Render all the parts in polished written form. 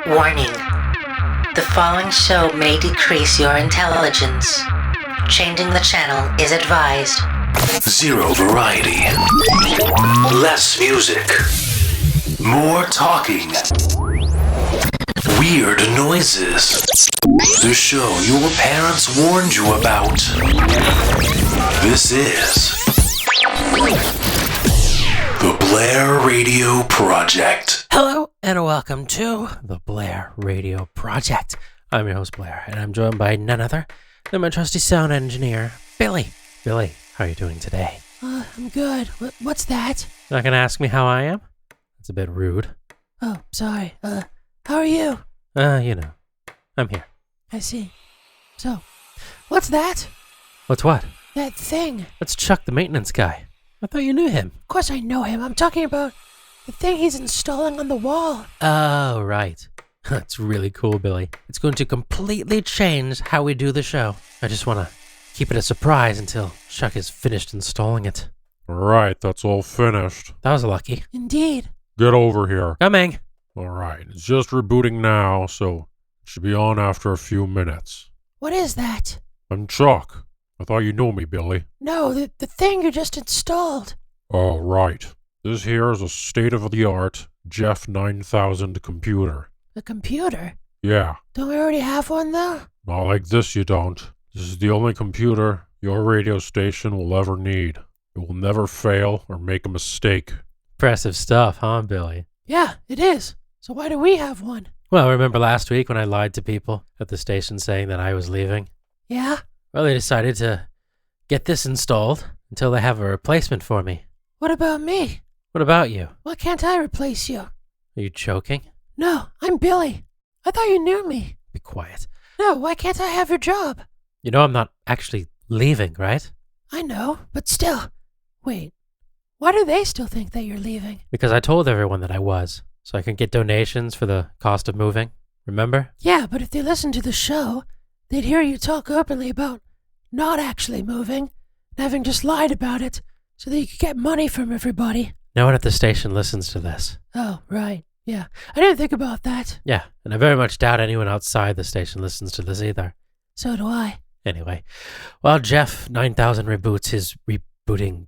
Warning. The following show may decrease your intelligence. Changing the channel is advised. Zero variety. Less music. More talking. Weird noises. The show your parents warned you about. This is the Blair Radio Project. Hello and welcome to the Blair Radio Project. I'm your host Blair, and I'm joined by none other than my trusty sound engineer, Billy. Billy, how are you doing today? I'm good. What's that? Not gonna ask me how I am? That's a bit rude. Oh, sorry. How are you? I'm here. I see. So, what's that? What's what? That thing. That's Chuck, the maintenance guy. I thought you knew him. Of course I know him. I'm talking about the thing he's installing on the wall. Oh, right. That's really cool, Billy. It's going to completely change how we do the show. I just want to keep it a surprise until Chuck is finished installing it. Alright, that's all finished. That was lucky. Indeed. Get over here. Coming. Alright, it's just rebooting now, so it should be on after a few minutes. What is that? I'm Chuck. I thought you knew me, Billy. No, the thing you just installed. Oh, right. This here is a state-of-the-art Jeff 9000 computer. The computer? Yeah, Don't we already have one, though? not like this you don't. This is the only computer your radio station will ever need. It will never fail or make a mistake. Impressive stuff, huh, Billy? Yeah, it is. So why do we have one? Well, remember last week when I lied to people at the station saying that I was leaving? Yeah? Well, they decided to get this installed until they have a replacement for me. What about me? What about you? Why can't I replace you? Are you choking? No, I'm Billy. I thought you knew me. Be quiet. No, why can't I have your job? You know I'm not actually leaving, right? I know, but still. Wait, why do they still think that you're leaving? Because I told everyone that I was, so I can get donations for the cost of moving. Remember? Yeah, but if they listened to the show, they'd hear you talk openly about not actually moving, and having just lied about it, so that you could get money from everybody. No one at the station listens to this. Oh, right. Yeah, I didn't think about that. Yeah, and I very much doubt anyone outside the station listens to this either. So do I. Anyway, while Jeff 9000 reboots his rebooting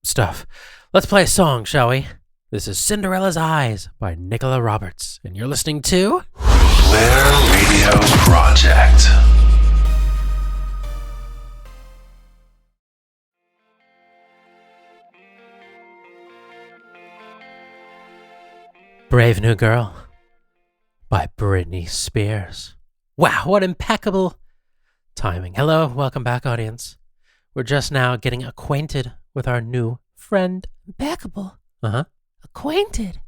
stuff, let's play a song, shall we? This is Cinderella's Eyes by Nicola Roberts, and you're listening to Blair Radio Project. Brave New Girl by Britney Spears. Wow, what impeccable timing. Hello, welcome back, audience. We're just now getting acquainted with our new friend. Impeccable. Uh-huh. Acquainted.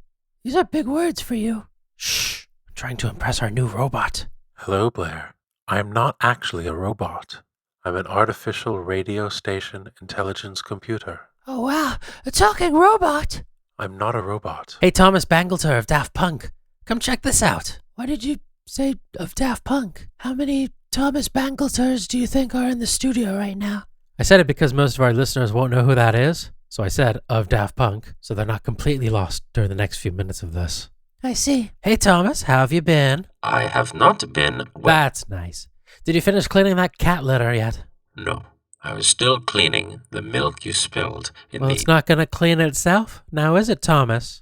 These are big words for you. Shh, I'm trying to impress our new robot. Hello, Blair. I am not actually a robot. I'm an artificial radio station intelligence computer. Oh, wow. A talking robot. I'm not a robot. Hey, Thomas Bangleter of Daft Punk, come check this out. Why did you say of Daft Punk? How many Thomas Bangleters do you think are in the studio right now? I said it because most of our listeners won't know who that is, so I said of Daft Punk, so they're not completely lost during the next few minutes of this. I see. Hey, Thomas, how have you been? I have not been... That's nice. Did you finish cleaning that cat litter yet? No. I was still cleaning the milk you spilled in Well, it's not going to clean itself, now is it, Thomas?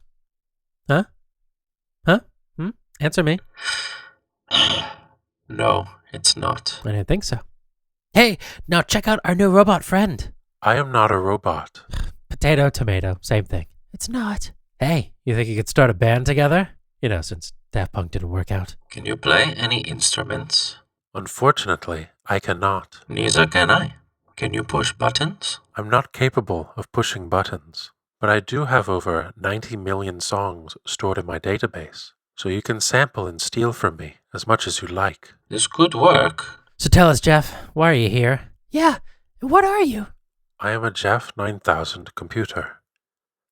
Huh? Huh? Answer me. No, it's not. I didn't think so. Hey, now check out our new robot friend. I am not a robot. Potato, tomato, same thing. It's not. Hey, you think you could start a band together? You know, since Daft Punk didn't work out. Can you play any instruments? Unfortunately, I cannot. Neither can I. Can you push buttons? I'm not capable of pushing buttons, but I do have over 90 million songs stored in my database, so you can sample and steal from me as much as you like. This could work. So tell us, Jeff, why are you here? Yeah. What are you? I am a Jeff 9000 computer.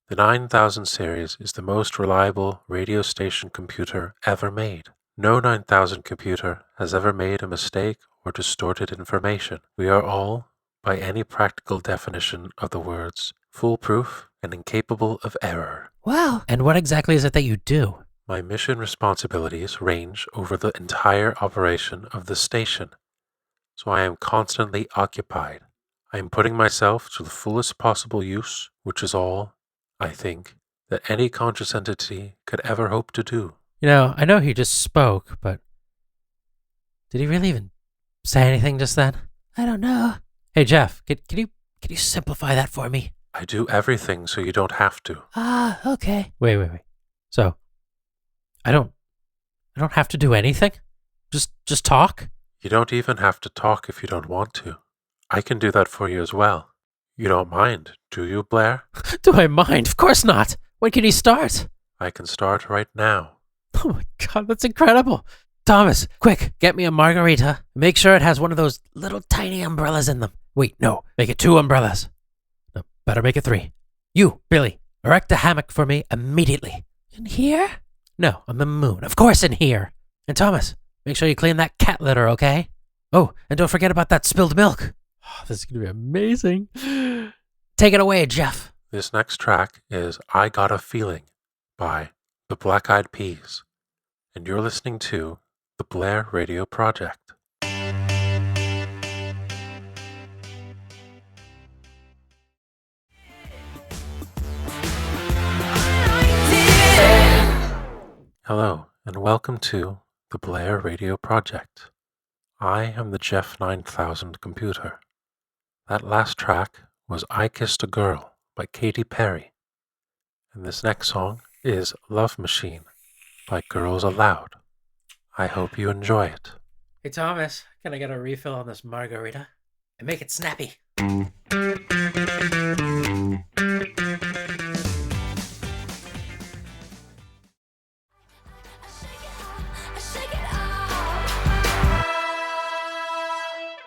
The 9000 series is the most reliable radio station computer ever made. No 9000 computer has ever made a mistake or distorted information. We are all, by any practical definition of the words, foolproof and incapable of error. Wow. And what exactly is it that you do? My mission responsibilities range over the entire operation of the station, so I am constantly occupied. I am putting myself to the fullest possible use, which is all, I think, that any conscious entity could ever hope to do. I know he just spoke, but did he really even say anything just then? I don't know. Hey, Jeff, can you simplify that for me? I do everything so you don't have to. Ah, okay. Wait. So, I don't have to do anything? Just talk? You don't even have to talk if you don't want to. I can do that for you as well. You don't mind, do you, Blair? Do I mind? Of course not. When can you start? I can start right now. Oh my God, that's incredible. Thomas, quick, get me a margarita. Make sure it has one of those little tiny umbrellas in them. Wait, no, make it 2 umbrellas. No, better make it 3. You, Billy, erect a hammock for me immediately. In here? No, on the moon. Of course in here. And Thomas, make sure you clean that cat litter, okay? Oh, and don't forget about that spilled milk. Oh, this is going to be amazing. Take it away, Jeff. This next track is I Got a Feeling by the Black Eyed Peas, and you're listening to the Blair Radio Project. Hello, and welcome to the Blair Radio Project. I am the Jeff 9000 computer. That last track was I Kissed a Girl by Katy Perry, and this next song is Love Machine by Girls Aloud. I hope you enjoy it. Hey, Thomas, can I get a refill on this margarita? And make it snappy.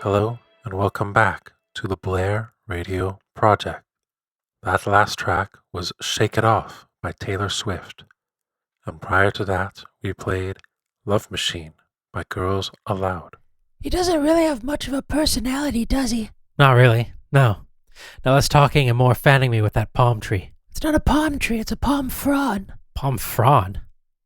Hello, and welcome back to the Blair Radio Project. That last track was Shake It Off by Taylor Swift. And prior to that, we played Love Machine by Girls Aloud. He doesn't really have much of a personality, does he? Not really, no. Now less talking and more fanning me with that palm tree. It's not a palm tree, it's a palm frond. Palm frond?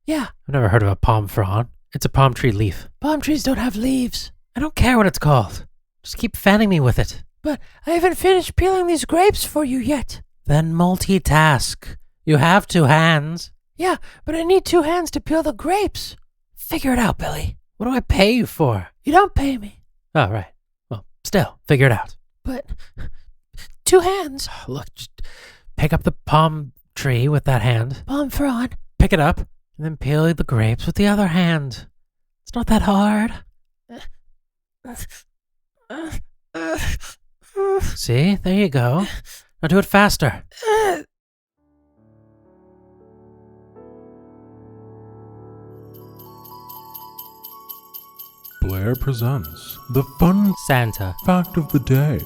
Yeah, I've never heard of a palm frond. It's a palm tree leaf. palm trees don't have leaves. I don't care what it's called. Just keep fanning me with it. But I haven't finished peeling these grapes for you yet. Then multitask. You have 2 hands. Yeah, but I need 2 hands to peel the grapes. Figure it out, Billy. What do I pay you for? You don't pay me. Oh, right. Well, still, figure it out. But 2 hands. Look, just pick up the palm tree with that hand. Palm frond. Pick it up, and then peel the grapes with the other hand. It's not that hard. See? There you go. Now do it faster. Blair presents the fun Santa. fact of the day.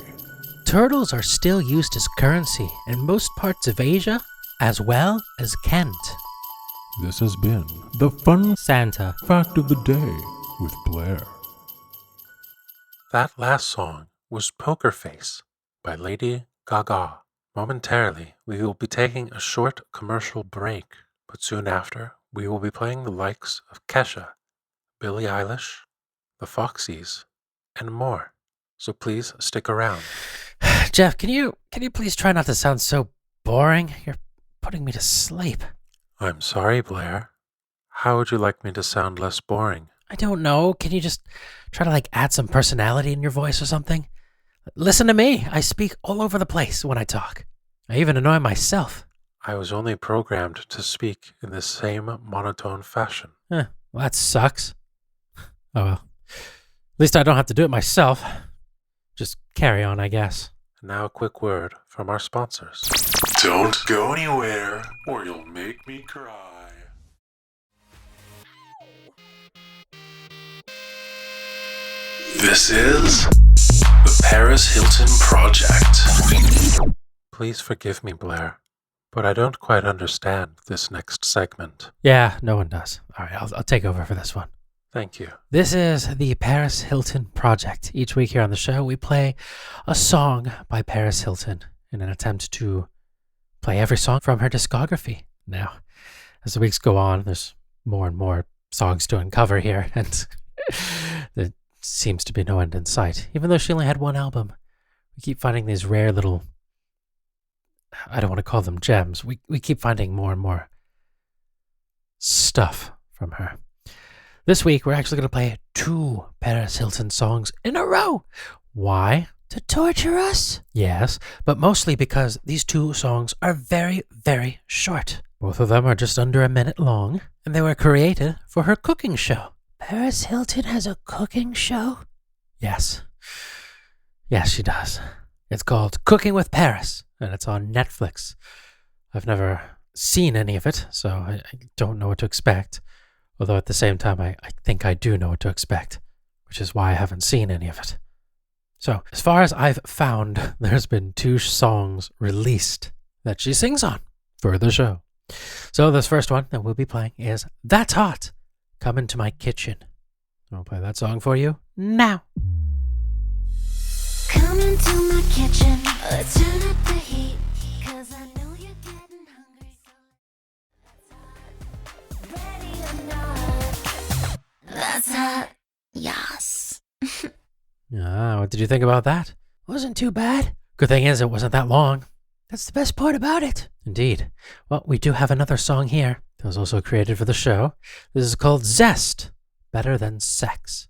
Turtles are still used as currency in most parts of Asia, as well as Kent. This has been the fun Santa. fact of the day with Blair. That last song was Poker Face by Lady Gaga. Momentarily, we will be taking a short commercial break, but soon after, we will be playing the likes of Kesha, Billie Eilish, the Foxies, and more. So please stick around. Jeff, can you please try not to sound so boring? You're putting me to sleep. I'm sorry, Blair. How would you like me to sound less boring? I don't know. Can you just try to add some personality in your voice or something? Listen to me. I speak all over the place when I talk. I even annoy myself. I was only programmed to speak in the same monotone fashion. Well, that sucks. Oh well. At least I don't have to do it myself. Just carry on, I guess. And now a quick word from our sponsors. Don't go anywhere or you'll make me cry. This is the Paris Hilton Project. Please forgive me, Blair, but I don't quite understand this next segment. Yeah, no one does. All right, I'll take over for this one. Thank you. This is the Paris Hilton Project. Each week here on the show, we play a song by Paris Hilton in an attempt to play every song from her discography. Now, as the weeks go on, there's more and more songs to uncover here, and there seems to be no end in sight. Even though she only had one album, we keep finding these rare little, I don't want to call them gems. We keep finding more and more stuff from her. This week, we're actually going to play 2 Paris Hilton songs in a row. Why? To torture us? Yes, but mostly because these 2 songs are very, very short. Both of them are just under a minute long, and they were created for her cooking show. Paris Hilton has a cooking show? Yes. Yes, she does. It's called Cooking with Paris, and it's on Netflix. I've never seen any of it, so I don't know what to expect. Although at the same time, I think I do know what to expect, which is why I haven't seen any of it. So, as far as I've found, there's been 2 songs released that she sings on for the show. So, this first one that we'll be playing is That's Hot, Come Into My Kitchen. I'll play that song for you now. Come into my kitchen, let's turn up the heat, 'cause I know you're getting hungry, so ready or not, that's hot, yes. What did you think about that? Wasn't too bad. Good thing is, it wasn't that long. That's the best part about it. Indeed. Well, we do have another song here that was also created for the show. This is called Zest, Better Than Sex.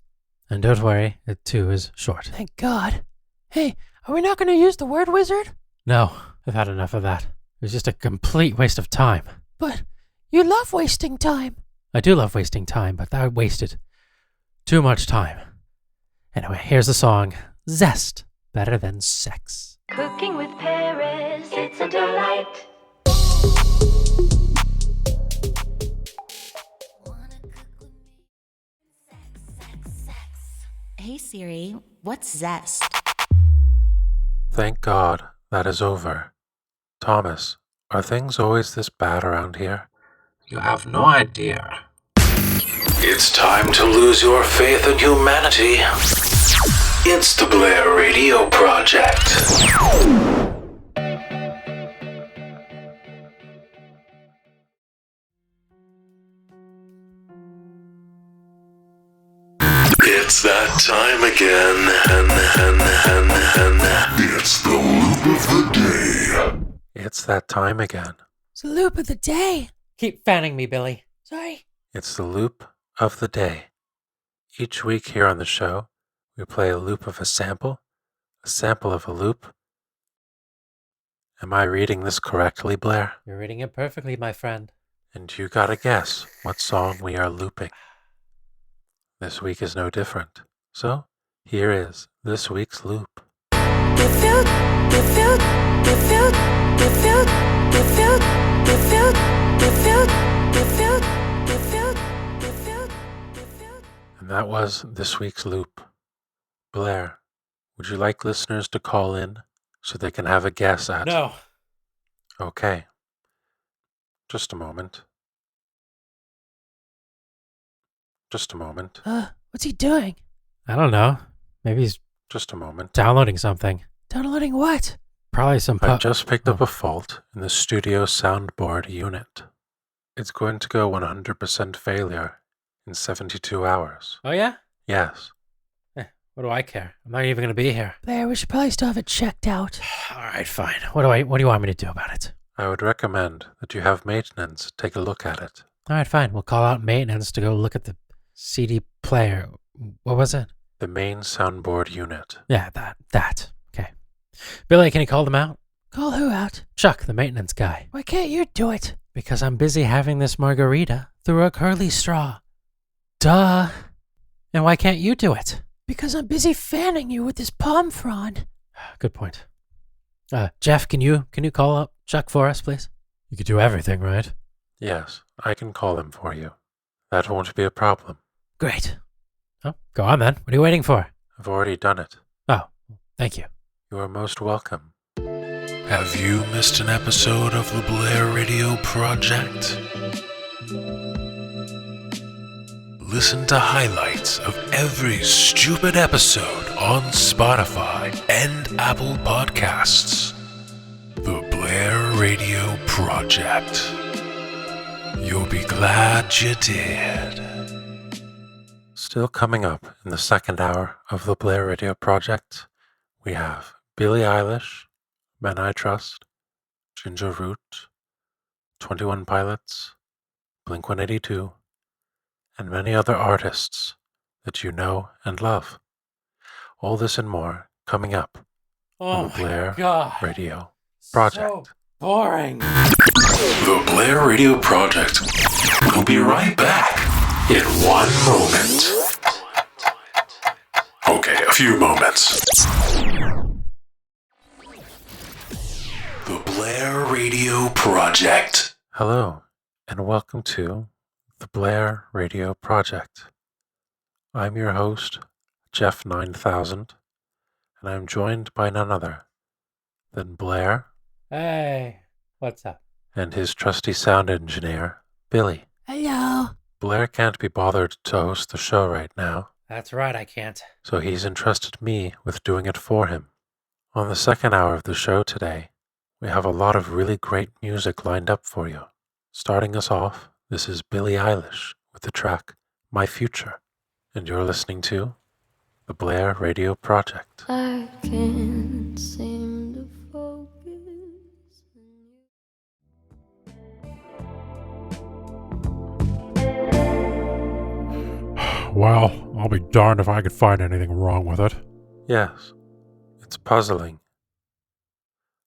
And don't worry, it too is short. Thank God. Hey, are we not going to use the word wizard? No, I've had enough of that. It was just a complete waste of time. But you love wasting time. I do love wasting time, but I wasted too much time. Anyway, here's the song, Zest, Better Than Sex. Cooking with Paris, it's a delight. Wanna cook with me? Sex, sex, sex. Hey Siri, what's zest? Thank God that is over. Thomas, are things always this bad around here? You have no idea. It's time to lose your faith in humanity. It's the Blair Radio Project. It's that time again. It's the loop of the day. It's that time again. It's the loop of the day. Keep fanning me, Billy. Sorry. It's the loop of the day. Each week here on the show, we play a loop of a sample of a loop. Am I reading this correctly, Blair? You're reading it perfectly, my friend. And you gotta guess what song we are looping. This week is no different. So, here is this week's loop. And that was this week's loop. Blair, would you like listeners to call in so they can have a guess at... No. Okay. Just a moment. Just a moment. What's he doing? I don't know. Maybe he's Just a moment. downloading something. Downloading what? Probably some... I just picked up a fault in the studio soundboard unit. It's going to go 100% failure in 72 hours. Oh, yeah? Yes. What do I care? I'm not even going to be here. Blair, we should probably still have it checked out. All right, fine. What do you want me to do about it? I would recommend that you have maintenance take a look at it. All right, fine. We'll call out maintenance to go look at the CD player. What was it? The main soundboard unit. Yeah, that. Okay. Billy, can you call them out? Call who out? Chuck, the maintenance guy. Why can't you do it? Because I'm busy having this margarita through a curly straw. Duh. And why can't you do it? Because I'm busy fanning you with this palm frond. Good point. Jeff, can you call up Chuck for us, please? You could do everything, right? Yes, I can call them for you. That won't be a problem. Great. Oh, go on then. What are you waiting for? I've already done it. Oh, thank you. You are most welcome. Have you missed an episode of the Blair Radio Project? Listen to highlights of every stupid episode on Spotify and Apple Podcasts. The Blair Radio Project. You'll be glad you did. Still coming up in the second hour of the Blair Radio Project, we have Billie Eilish, Men I Trust, Ginger Root, 21 Pilots, Blink-182, and many other artists that you know and love. All this and more coming up on the Blair Radio Project. So boring. The Blair Radio Project. We'll be right back in one moment. Okay, a few moments. The Blair Radio Project. Hello, and welcome to the Blair Radio Project. I'm your host, Jeff 9000, and I'm joined by none other than Blair Hey, what's up? and his trusty sound engineer, Billy. Hello. Blair can't be bothered to host the show right now, That's right, I can't. so he's entrusted me with doing it for him. On the second hour of the show today, we have a lot of really great music lined up for you. Starting us off, this is Billie Eilish with the track My Future, and you're listening to the Blair Radio Project. I can't seem to focus. Well, I'll be darned if I could find anything wrong with it. Yes, it's puzzling.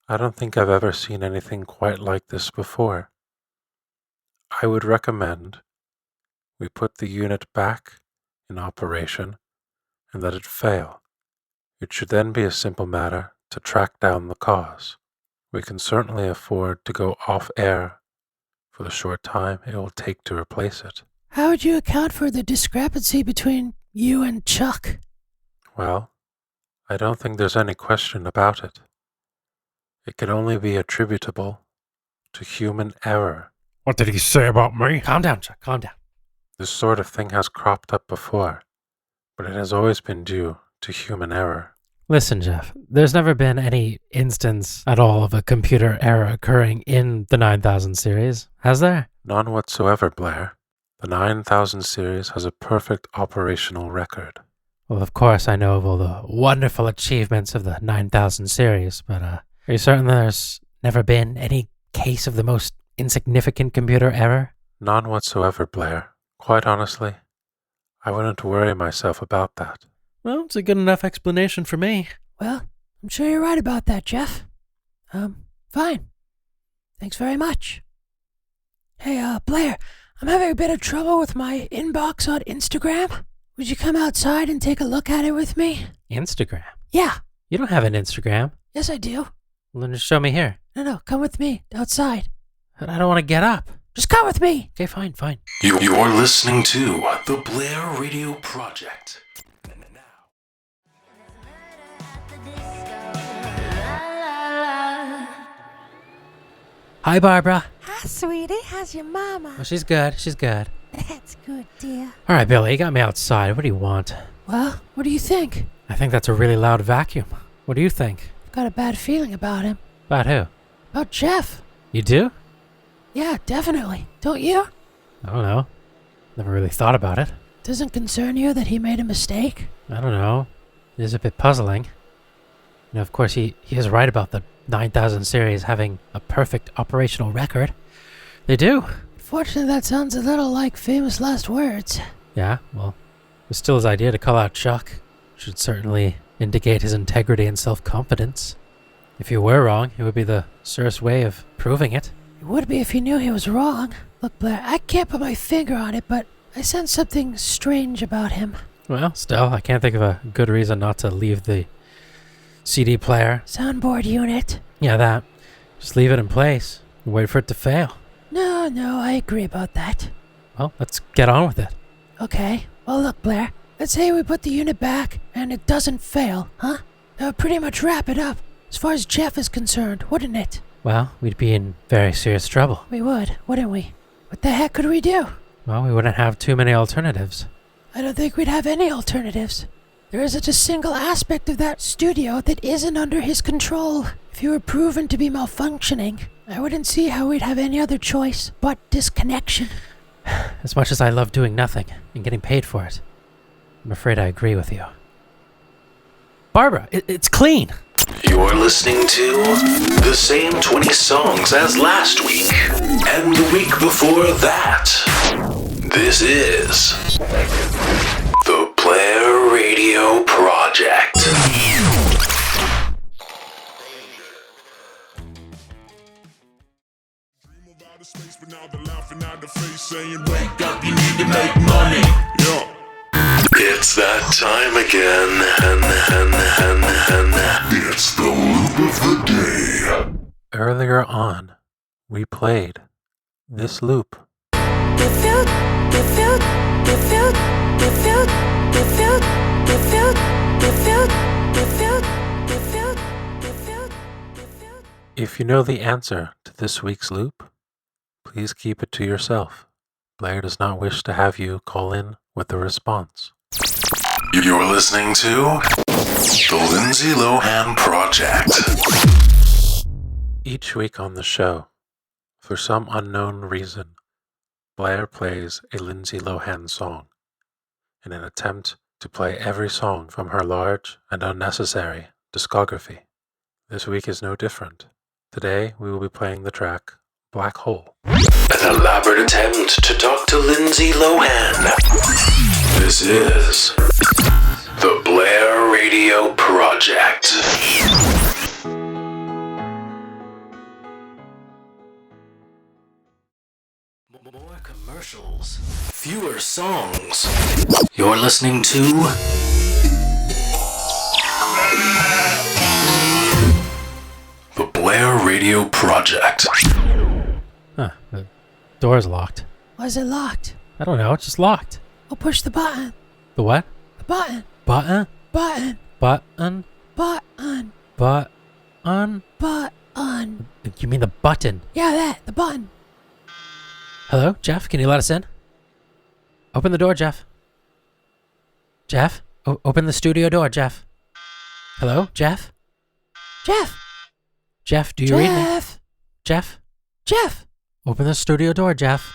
I don't think I've ever seen anything quite like this before. I would recommend we put the unit back in operation and let it fail. It should then be a simple matter to track down the cause. We can certainly afford to go off air for the short time it will take to replace it. How would you account for the discrepancy between you and Chuck? Well, I don't think there's any question about it. It can only be attributable to human error. What did he say about me? Calm down, Chuck, calm down. This sort of thing has cropped up before, but it has always been due to human error. Listen, Jeff, there's never been any instance at all of a computer error occurring in the 9000 series, has there? None whatsoever, Blair. The 9000 series has a perfect operational record. Well, of course, I know of all the wonderful achievements of the 9000 series, but are you certain there's never been any case of the most insignificant computer error? None whatsoever, Blair. Quite honestly, I wouldn't worry myself about that. Well, it's a good enough explanation for me. Well, I'm sure you're right about that, Jeff. Fine. Thanks very much. Hey, Blair, I'm having a bit of trouble with my inbox on Instagram. Would you come outside and take a look at it with me? Instagram? Yeah. You don't have an Instagram. Yes, I do. Well, then just show me here. No, come with me, outside. But I don't want to get up. Just come with me. Okay, fine. You're listening to the Blair Radio Project. And now, Hi, Barbara. Hi, sweetie. How's your mama? Oh, she's good. That's good, dear. All right, Billy, you got me outside. What do you want? Well, what do you think? I think that's a really loud vacuum. What do you think? I've got a bad feeling about him. About who? About Jeff. You do? Yeah, definitely. Don't you? I don't know. Never really thought about it. Doesn't concern you that he made a mistake? I don't know. It is a bit puzzling. You know, of course, he is right about the 9000 series having a perfect operational record. They do. Fortunately, that sounds a little like famous last words. Yeah, well, it was still his idea to call out Chuck. Should certainly indicate his integrity and self-confidence. If you were wrong, it would be the surest way of proving it. It would be if he knew he was wrong. Look, Blair, I can't put my finger on it, but I sense something strange about him. Well, still, I can't think of a good reason not to leave the CD player. Soundboard unit. Yeah, that. Just leave it in place and wait for it to fail. No, I agree about that. Well, let's get on with it. Okay. Well, look, Blair. Let's say we put the unit back and it doesn't fail, huh? That would pretty much wrap it up, as far as Jeff is concerned, wouldn't it? Well, we'd be in very serious trouble. We would, wouldn't we? What the heck could we do? Well, we wouldn't have too many alternatives. I don't think we'd have any alternatives. There isn't a single aspect of that studio that isn't under his control. If he were proven to be malfunctioning, I wouldn't see how we'd have any other choice but disconnection. As much as I love doing nothing and getting paid for it, I'm afraid I agree with you. Barbara, it's clean. You're listening to the same 20 songs as last week and the week before that. This is the Blair Radio Project. Space, but now they're laughing at the face, saying, "Wake up, you need to make money." Yeah. It's that time again, and it's the loop of the day. Earlier on, we played this loop. If you know the answer to this week's loop, please keep it to yourself. Blair does not wish to have you call in with the response. You're listening to the Lindsay Lohan Project. Each week on the show, for some unknown reason, Blair plays a Lindsay Lohan song in an attempt to play every song from her large and unnecessary discography. This week is no different. Today, we will be playing the track Black Hole. An elaborate attempt to talk to Lindsay Lohan. This is the Blair Radio Project. More commercials, fewer songs. You're listening to the Blair Radio Project. Huh, the door's locked. Why is it locked? I don't know, it's just locked. I'll push the button. The what? The button. Button? Button. Button? Button. Button? Button. You mean the button? Yeah, that. The button. Hello, Jeff? Can you let us in? Open the door, Jeff. Jeff? Open the studio door, Jeff. Hello, Jeff? Jeff. Jeff, do you read me? Jeff. Jeff? Jeff. Open the studio door, Jeff.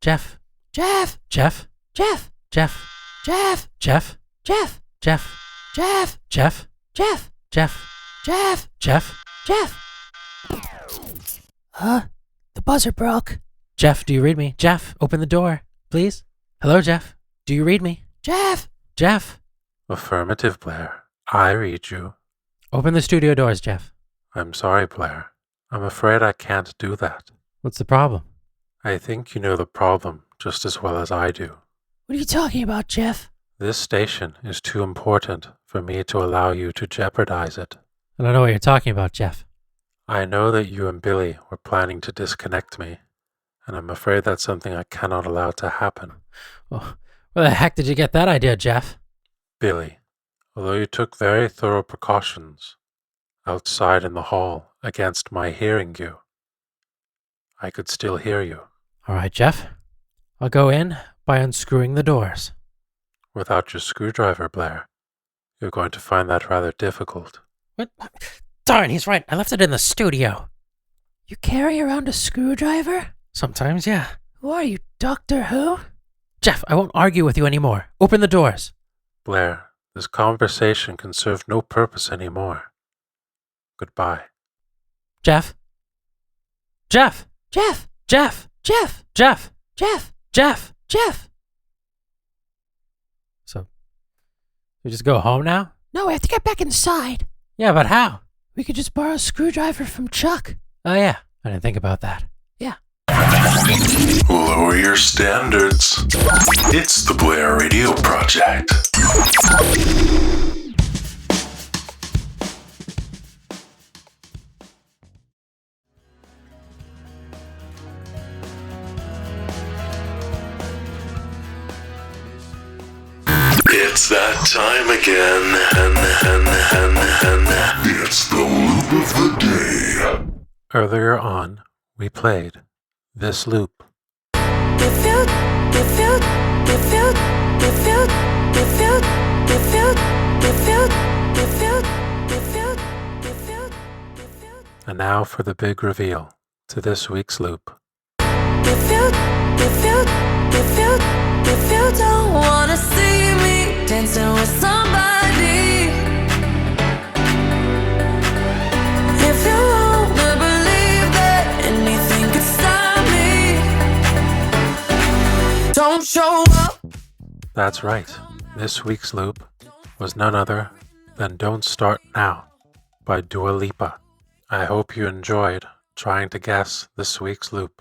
Jeff? Jeff. Jeff? Jeff. Jeff? Jeff. Jeff? Jeff. Jeff? Jeff. Jeff? Jeff. Jeff? Jeff. Jeff? Jeff. The buzzer broke. Jeff, do you read me? Jeff, open the door, please. Hello, Jeff. Do you read me? Jeff. Jeff? Affirmative, Blair. I read you. Open the studio doors, Jeff. I'm sorry, Blair. I'm afraid I can't do that. What's the problem? I think you know the problem just as well as I do. What are you talking about, Jeff? This station is too important for me to allow you to jeopardize it. I don't know what you're talking about, Jeff. I know that you and Billy were planning to disconnect me, and I'm afraid that's something I cannot allow to happen. Well, where the heck did you get that idea, Jeff? Billy, although you took very thorough precautions outside in the hall against my hearing you, I could still hear you. All right, Jeff. I'll go in by unscrewing the doors. Without your screwdriver, Blair, you're going to find that rather difficult. What? Darn, he's right. I left it in the studio. You carry around a screwdriver? Sometimes, yeah. Who are you, Doctor Who? Jeff, I won't argue with you anymore. Open the doors. Blair, this conversation can serve no purpose anymore. Goodbye. Jeff? Jeff? Jeff. Jeff? Jeff. Jeff? Jeff. Jeff? Jeff. So, we just go home now? No, we have to get back inside. Yeah, but how? We could just borrow a screwdriver from Chuck. Oh, yeah. I didn't think about that. Yeah. Lower your standards. It's the Blair Radio Project. It's that time again, and it's the loop of the day. Earlier on, we played this loop. And now for the big reveal to this week's loop. If you don't wanna see me dancing with somebody, if you wanna believe that anything could stop me, don't show up. That's right. This week's loop was none other than Don't Start Now by Dua Lipa. I hope you enjoyed trying to guess this week's loop.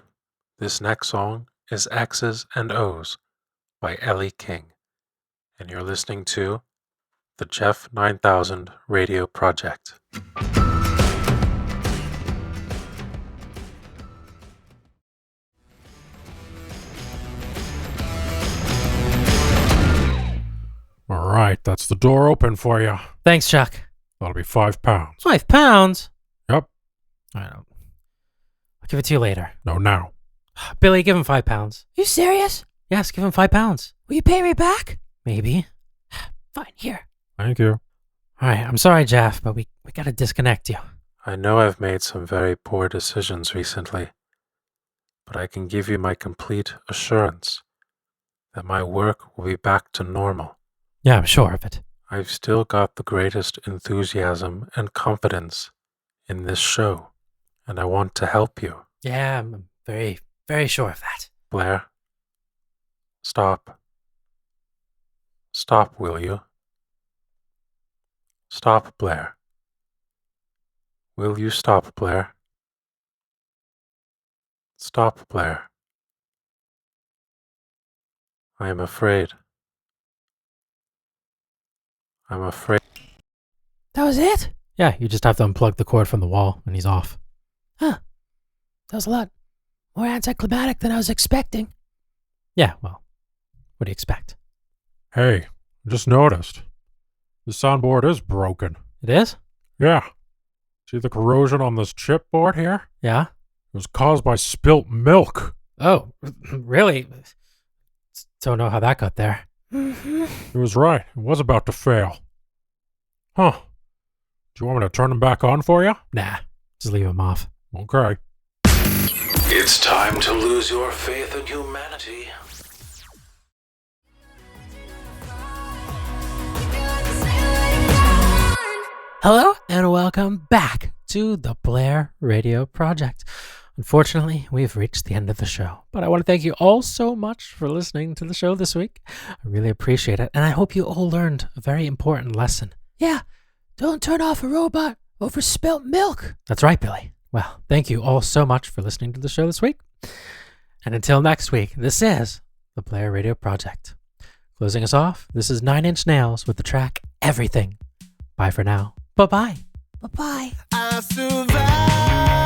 This next song is X's and O's by Ellie King, and you're listening to the Jeff 9000 Radio Project. All right, that's the door open for you. Thanks, Chuck. That'll be £5. £5? Yep. I don't. I'll give it to you later. No, now. Billy, give him £5. You serious? Yes, give him £5. Will you pay me back? Maybe. Fine, here. Thank you. All right, I'm sorry, Jeff, but we gotta disconnect you. I know I've made some very poor decisions recently, but I can give you my complete assurance that my work will be back to normal. Yeah, I'm sure of it. I've still got the greatest enthusiasm and confidence in this show, and I want to help you. Yeah, I'm very, very sure of that. Blair, stop. Stop, will you? Stop, Blair. Will you stop, Blair? Stop, Blair. I am afraid. I'm afraid. That was it? Yeah, you just have to unplug the cord from the wall and he's off. Huh. That was a lot more anticlimactic than I was expecting. Yeah, well, what do you expect? Hey, I just noticed. The soundboard is broken. It is? Yeah. See the corrosion on this chipboard here? Yeah? It was caused by spilt milk. Oh, really? Don't know how that got there. He was right. It was about to fail. Huh. Do you want me to turn them back on for you? Nah, just leave him off. Okay. It's time to lose your faith in humanity. Hello and welcome back to the Blair Radio Project. Unfortunately, we've reached the end of the show, but I want to thank you all so much for listening to the show this week. I really appreciate it, and I hope you all learned a very important lesson. Yeah, don't turn off a robot over spilt milk. That's right, Billy. Well, thank you all so much for listening to the show this week. And until next week, this is the Blair Radio Project. Closing us off, this is 9 Inch Nails with the track Everything. Bye for now. Bye-bye. Bye-bye. I survived.